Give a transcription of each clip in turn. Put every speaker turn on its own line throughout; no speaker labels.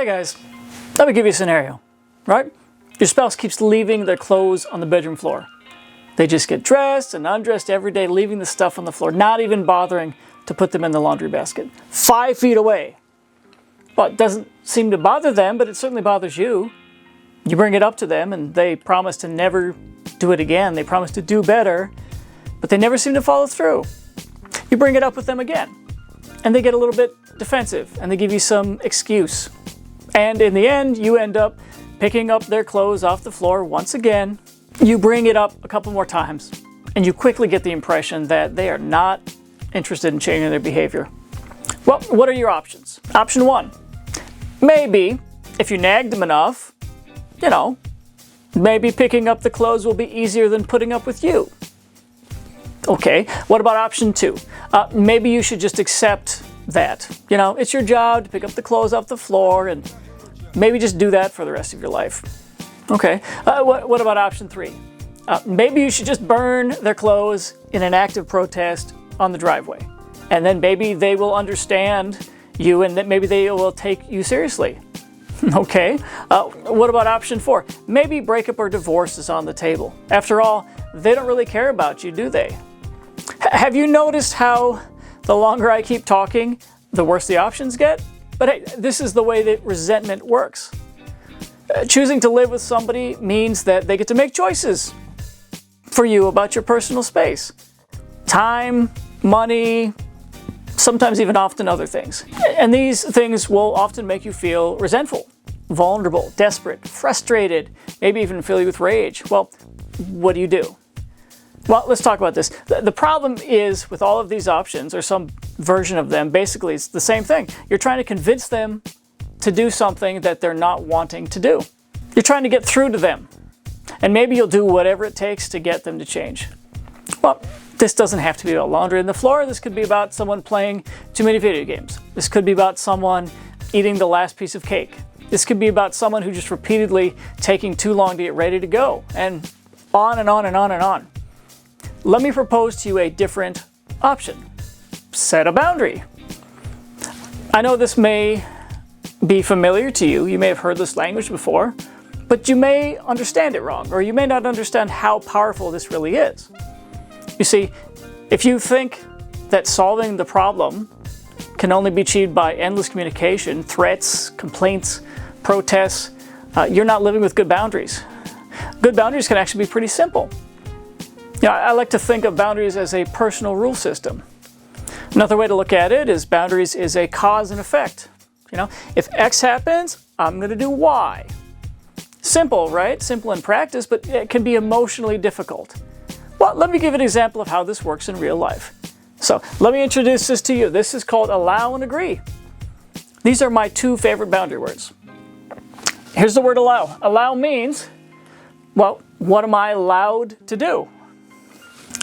Hey guys, let me give you a scenario, right? Your spouse keeps leaving their clothes on the bedroom floor. They just get dressed and undressed every day, leaving the stuff on the floor, not even bothering to put them in the laundry basket. 5 feet away. Well, it doesn't seem to bother them, but it certainly bothers you. You bring it up to them and they promise to never do it again. They promise to do better, but they never seem to follow through. You bring it up with them again and they get a little bit defensive and they give you some excuse. And in the end, you end up picking up their clothes off the floor once again. You bring it up a couple more times and you quickly get the impression that they are not interested in changing their behavior. Well, what are your options? Option 1, maybe if you nagged them enough, maybe picking up the clothes will be easier than putting up with you. Okay, what about option 2? Maybe you should just accept that. It's your job to pick up the clothes off the floor and maybe just do that for the rest of your life. Okay, what about option 3? Maybe you should just burn their clothes in an act of protest on the driveway. And then maybe they will understand you and that maybe they will take you seriously. Okay, what about option 4? Maybe breakup or divorce is on the table. After all, they don't really care about you, do they? Have you noticed how the longer I keep talking, the worse the options get? But hey, this is the way that resentment works. Choosing to live with somebody means that they get to make choices for you about your personal space. Time, money, sometimes even often other things. And these things will often make you feel resentful, vulnerable, desperate, frustrated, maybe even fill you with rage. Well, what do you do? Well, let's talk about this. The problem is with all of these options, or some version of them, basically it's the same thing. You're trying to convince them to do something that they're not wanting to do. You're trying to get through to them. And maybe you'll do whatever it takes to get them to change. Well, this doesn't have to be about laundry on the floor. This could be about someone playing too many video games. This could be about someone eating the last piece of cake. This could be about someone who just repeatedly taking too long to get ready to go. And on and on and on and on. Let me propose to you a different option. Set a boundary. I know this may be familiar to you. You may have heard this language before, but you may understand it wrong, or you may not understand how powerful this really is. You see, if you think that solving the problem can only be achieved by endless communication, threats, complaints, protests, you're not living with good boundaries. Good boundaries can actually be pretty simple. I like to think of boundaries as a personal rule system. Another way to look at it is boundaries is a cause and effect. If X happens, I'm going to do Y. Simple, right? Simple in practice, but it can be emotionally difficult. Well, let me give an example of how this works in real life. So let me introduce this to you. This is called allow and agree. These are my 2 favorite boundary words. Here's the word allow. Allow means, well, what am I allowed to do?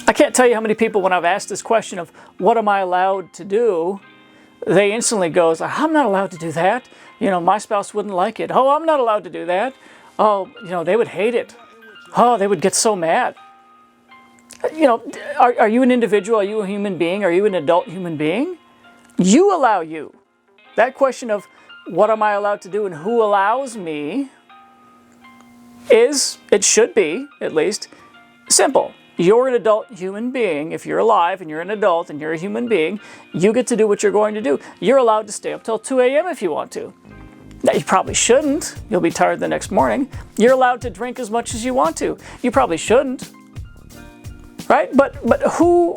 I can't tell you how many people, when I've asked this question of what am I allowed to do, they instantly go, I'm not allowed to do that. My spouse wouldn't like it. Oh, I'm not allowed to do that. Oh, they would hate it. Oh, they would get so mad. Are you an individual? Are you a human being? Are you an adult human being? You allow you. That question of what am I allowed to do and who allows me it should be, at least, simple. You're an adult human being. If you're alive and you're an adult and you're a human being, you get to do what you're going to do. You're allowed to stay up till 2 a.m. if you want to. Now, you probably shouldn't. You'll be tired the next morning. You're allowed to drink as much as you want to. You probably shouldn't. Right? But who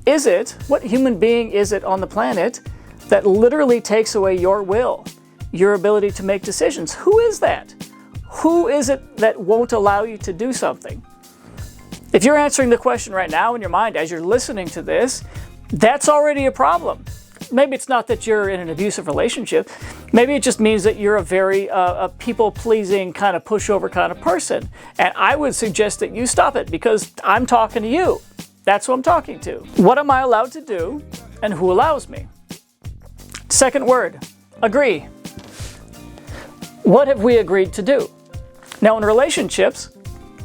is it, what human being is it on the planet that literally takes away your will, your ability to make decisions? Who is that? Who is it that won't allow you to do something? If you're answering the question right now in your mind as you're listening to this, that's already a problem. Maybe it's not that you're in an abusive relationship. Maybe it just means that you're a very people-pleasing kind of pushover kind of person. And I would suggest that you stop it because I'm talking to you. That's who I'm talking to. What am I allowed to do and who allows me? Second word, agree. What have we agreed to do? Now in relationships,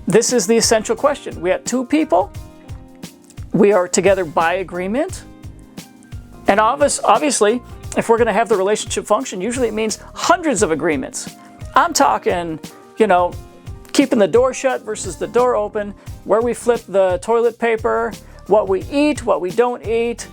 this is the essential question. We have 2 people. We are together by agreement. And obviously, if we're going to have the relationship function, usually it means hundreds of agreements. I'm talking, you know, keeping the door shut versus the door open, where we flip the toilet paper, what we eat, what we don't eat,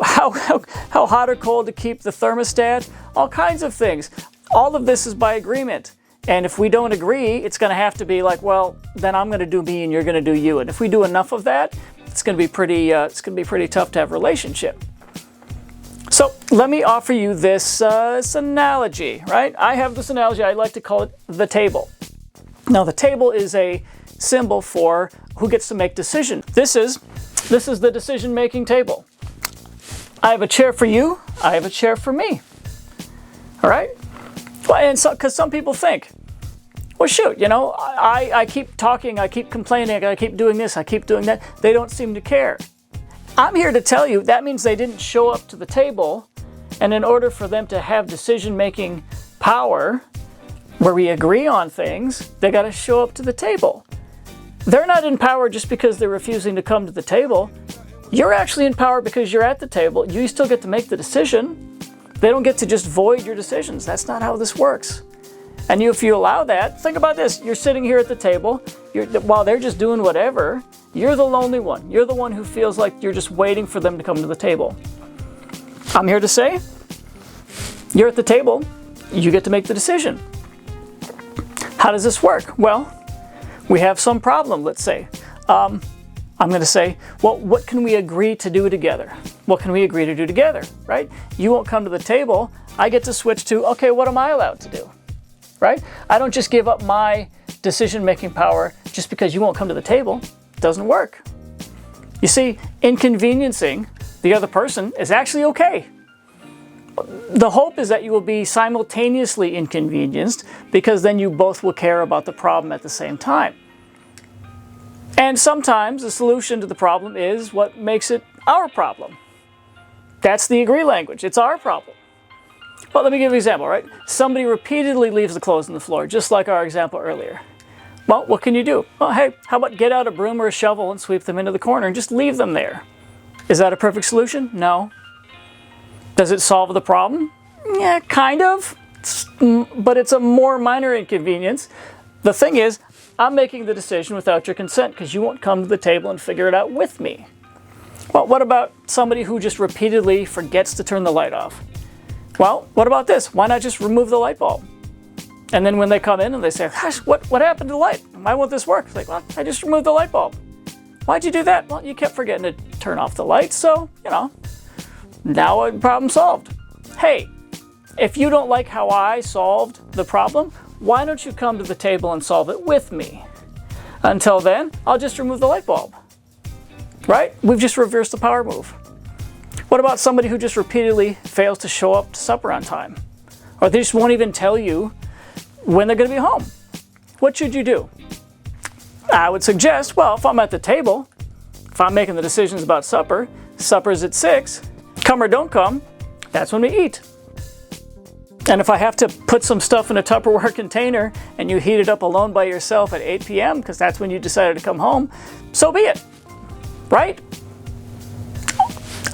how hot or cold to keep the thermostat, all kinds of things. All of this is by agreement. And if we don't agree, it's going to have to be like, well, then I'm going to do me and you're going to do you. And if we do enough of that, it's going to be pretty tough to have a relationship. So let me offer you this analogy, right? I have this analogy. I like to call it the table. Now, the table is a symbol for who gets to make decisions. This is the decision-making table. I have a chair for you. I have a chair for me. All right? Well, and so, because some people think, well, shoot, you know, I keep talking, I keep complaining, I keep doing this, I keep doing that. They don't seem to care. I'm here to tell you that means they didn't show up to the table, and in order for them to have decision-making power, where we agree on things, they got to show up to the table. They're not in power just because they're refusing to come to the table. You're actually in power because you're at the table. You still get to make the decision. They don't get to just void your decisions. That's not how this works. And if you allow that, think about this. You're sitting here at the table. While they're just doing whatever, you're the lonely one. You're the one who feels like you're just waiting for them to come to the table. I'm here to say, you're at the table. You get to make the decision. How does this work? Well, we have some problem, let's say. I'm going to say, well, what can we agree to do together? What can we agree to do together, right? You won't come to the table. I get to switch to, okay, what am I allowed to do, right? I don't just give up my decision-making power just because you won't come to the table. It doesn't work. You see, inconveniencing the other person is actually okay. The hope is that you will be simultaneously inconvenienced because then you both will care about the problem at the same time. And sometimes the solution to the problem is what makes it our problem. That's the agree language. It's our problem. Well, let me give you an example, right? Somebody repeatedly leaves the clothes on the floor, just like our example earlier. Well, what can you do? Well, hey, how about get out a broom or a shovel and sweep them into the corner and just leave them there? Is that a perfect solution? No. Does it solve the problem? Yeah, kind of. But it's a more minor inconvenience. The thing is, I'm making the decision without your consent because you won't come to the table and figure it out with me. Well, what about somebody who just repeatedly forgets to turn the light off? Well, what about this? Why not just remove the light bulb? And then when they come in and they say, gosh, what happened to the light? Why won't this work? It's like, well, I just removed the light bulb. Why'd you do that? Well, you kept forgetting to turn off the light, so, you know, now a problem solved. Hey, if you don't like how I solved the problem, why don't you come to the table and solve it with me? Until then, I'll just remove the light bulb. Right? We've just reversed the power move. What about somebody who just repeatedly fails to show up to supper on time? Or they just won't even tell you when they're going to be home? What should you do? I would suggest, well, if I'm at the table, if I'm making the decisions about supper, supper's at 6, come or don't come, that's when we eat. And if I have to put some stuff in a Tupperware container and you heat it up alone by yourself at 8 p.m. because that's when you decided to come home, so be it, right?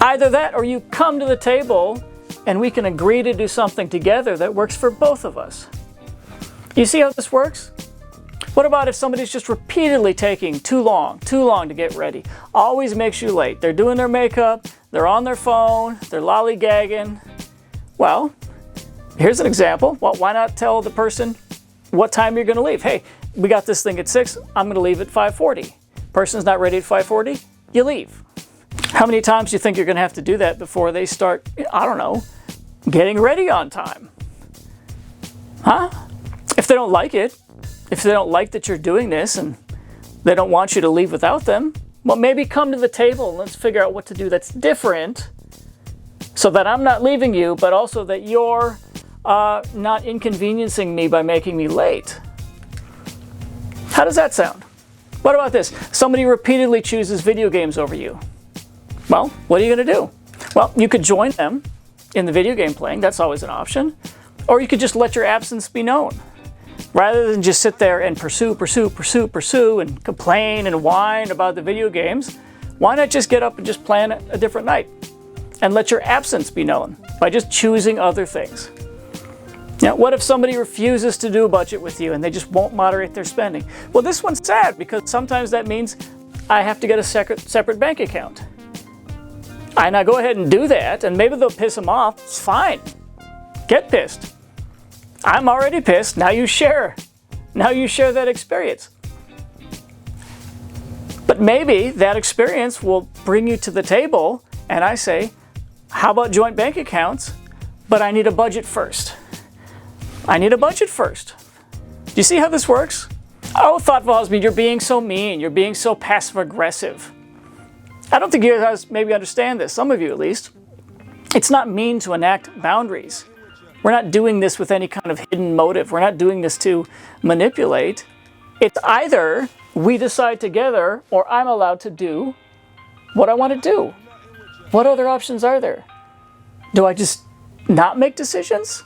Either that or you come to the table and we can agree to do something together that works for both of us. You see how this works? What about if somebody's just repeatedly taking too long to get ready? Always makes you late. They're doing their makeup, they're on their phone, they're lollygagging. Well, here's an example. Well, why not tell the person what time you're going to leave? Hey, we got this thing at 6. I'm going to leave at 5:40. Person's not ready at 5:40. You leave. How many times do you think you're going to have to do that before they start, I don't know, getting ready on time? Huh? If they don't like it, if they don't like that you're doing this and they don't want you to leave without them, well, maybe come to the table and let's figure out what to do that's different so that I'm not leaving you, but also that you're not inconveniencing me by making me late. How does that sound? What about this? Somebody repeatedly chooses video games over you. Well, what are you going to do? Well, you could join them in the video game playing. That's always an option. Or you could just let your absence be known. Rather than just sit there and pursue and complain and whine about the video games, why not just get up and just plan a different night? and let your absence be known by just choosing other things. Now, what if somebody refuses to do a budget with you and they just won't moderate their spending? Well, this one's sad because sometimes that means I have to get a separate bank account. And I go ahead and do that, and maybe they'll piss them off. It's fine. Get pissed. I'm already pissed. Now you share. Now you share that experience. But maybe that experience will bring you to the table, and I say, how about joint bank accounts? But I need a budget first. I need a budget first. Do you see how this works? Oh, thoughtful husband, you're being so mean. You're being so passive-aggressive. I don't think you guys maybe understand this, some of you at least. It's not mean to enact boundaries. We're not doing this with any kind of hidden motive. We're not doing this to manipulate. It's either we decide together or I'm allowed to do what I want to do. What other options are there? Do I just not make decisions?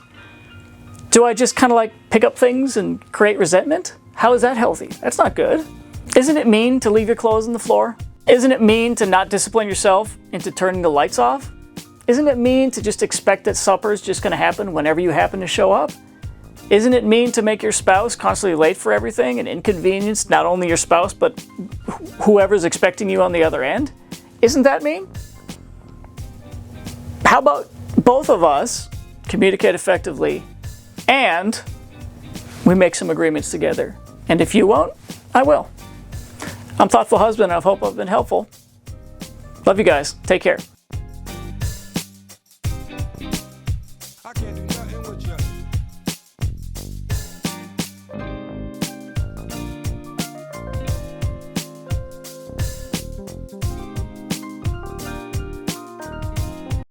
Do I just kind of like pick up things and create resentment? How is that healthy? That's not good. Isn't it mean to leave your clothes on the floor? Isn't it mean to not discipline yourself into turning the lights off? Isn't it mean to just expect that supper is just going to happen whenever you happen to show up? Isn't it mean to make your spouse constantly late for everything and inconvenience not only your spouse but whoever's expecting you on the other end? Isn't that mean? How about both of us communicate effectively and we make some agreements together? And if you won't, I will. I'm Thoughtful Husband, and I hope I've been helpful. Love you guys. Take care.